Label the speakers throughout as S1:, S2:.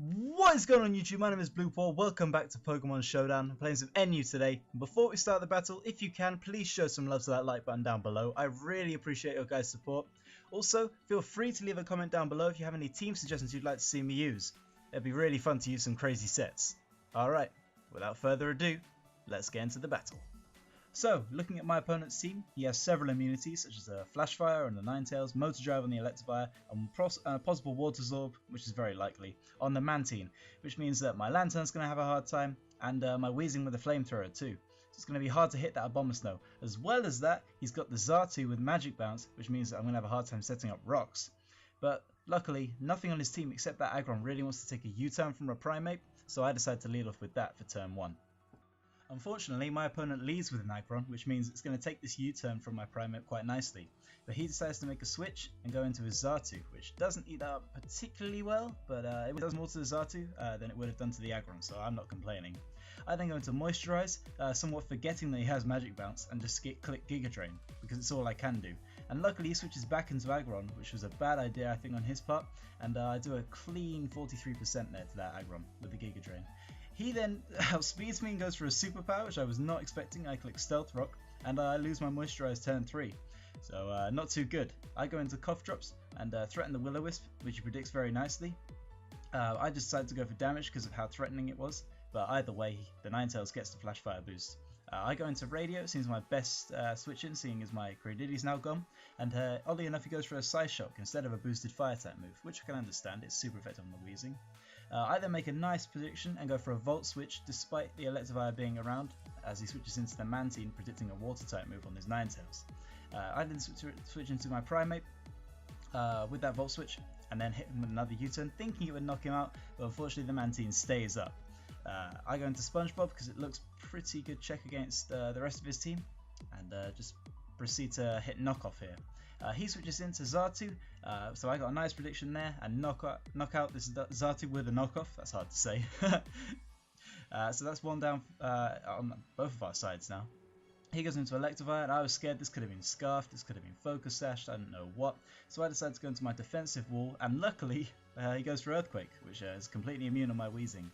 S1: What is going on YouTube? My name is BluePaw. Welcome back to Pokémon Showdown. I'm playing some NU today. Before we start the battle, if you can, please show some love to that like button down below. I really appreciate your guys' support. Also, feel free to leave a comment down below if you have any team suggestions you'd like to see me use. It'd be really fun to use some crazy sets. Alright, without further ado, let's get into the battle. So, looking at my opponent's team, he has several immunities such as a Flash Fire on the Ninetales, Motor Drive on the Electivire, and a possible Water Absorb, which is very likely, on the Mantine, which means that my Lantern's going to have a hard time, and my Weezing with a Flamethrower too. So it's going to be hard to hit that Abomasnow. As well as that, he's got the Xatu with Magic Bounce, which means that I'm going to have a hard time setting up rocks. But luckily, nothing on his team except that Aggron really wants to take a U-turn from a Primate, so I decided to lead off with that for turn 1. Unfortunately, my opponent leads with an Aggron, which means it's going to take this U-turn from my Primate quite nicely. But he decides to make a switch and go into his Xatu, which doesn't eat that up particularly well, but it does more to the Xatu than it would have done to the Aggron, so I'm not complaining. I then go into Moisturize, somewhat forgetting that he has Magic Bounce, and just click Giga Drain, because it's all I can do. And luckily he switches back into Aggron, which was a bad idea I think on his part, and I do a clean 43% there to that Aggron with the Giga Drain. He then outspeeds me and goes for a superpower, which I was not expecting. I click Stealth Rock, and I lose my Moisturize turn 3. So not too good. I go into Cough Drops and threaten the Will-O-Wisp, which he predicts very nicely. I just decided to go for damage because of how threatening it was, but either way, the Ninetales gets the Flash Fire boost. I go into Radio, seems my best switch in, seeing as my Cradilly's now gone, and oddly enough he goes for a Side Shock instead of a boosted Fire type move, which I can understand, it's super effective on the Weezing. I then make a nice prediction and go for a Volt switch despite the Electivire being around, as he switches into the Mantine, predicting a Water type move on his Ninetales. I then switch into my Primate with that Volt switch, and then hit him with another U-turn, thinking it would knock him out, but unfortunately the Mantine stays up. I go into SpongeBob because it looks pretty good check against the rest of his team, and just proceed to hit Knockoff here. He switches into Xatu, so I got a nice prediction there, and knock out this Xatu with a Knockoff. That's hard to say. So that's one down on both of our sides now. He goes into Electivire, and I was scared this could have been Scarfed, this could have been Focus Sashed, I don't know what. So I decided to go into my defensive wall, and luckily he goes for Earthquake, which is completely immune on my Weezing.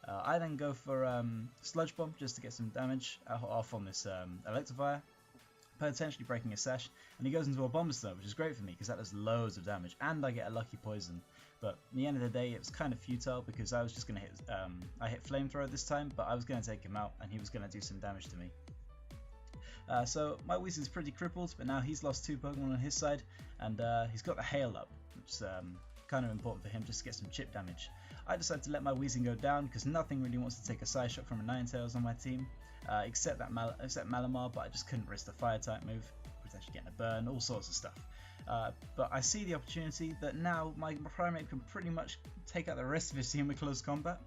S1: I then go for Sludge Bomb just to get some damage off on this Electivire, potentially breaking a Sash, and he goes into a Abomasnow, which is great for me because that does loads of damage, and I get a lucky poison. But at the end of the day, it was kind of futile because I was just going to hit, I hit Flamethrower this time, but I was going to take him out, and he was going to do some damage to me. So my Weezing's pretty crippled, but now he's lost 2 Pokemon on his side, and he's got the Hail up, which is kind of important for him just to get some chip damage. I decided to let my Weezing go down because nothing really wants to take a Side Shock from a Ninetales on my team, except Malamar, but I just couldn't risk the Fire type move, potentially getting a burn, all sorts of stuff. But I see the opportunity that now my Primate can pretty much take out the rest of his team with close combat,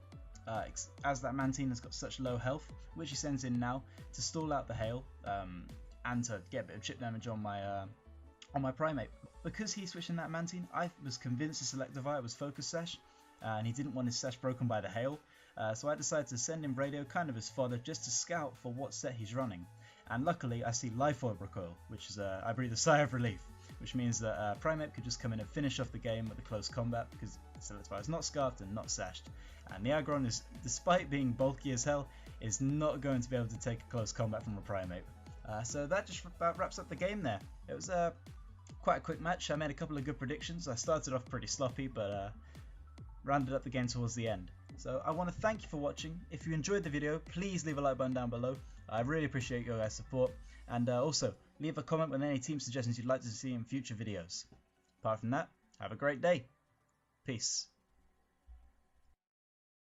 S1: as that Mantine has got such low health, which he sends in now to stall out the Hail and to get a bit of chip damage on my Primate. Because he switched in that Mantine, I was convinced his Electivire was Focus Sash, and he didn't want his Sash broken by the Hail, so I decided to send him Radio kind of as fodder just to scout for what set he's running. And luckily I see Life Orb Recoil, which is I breathe a sigh of relief, which means that Primate could just come in and finish off the game with a close combat because Electivire is not Scarfed and not Sashed, and the Aggron is, despite being bulky as hell, is not going to be able to take a close combat from a Primate. So that just about wraps up the game there. It was quite a quick match. I made a couple of good predictions. I started off pretty sloppy, but rounded up the game towards the end. So I want to thank you for watching. If you enjoyed the video, please leave a like button down below. I really appreciate your guys' support, and also leave a comment with any team suggestions you'd like to see in future videos. Apart from that, have a great day. Peace.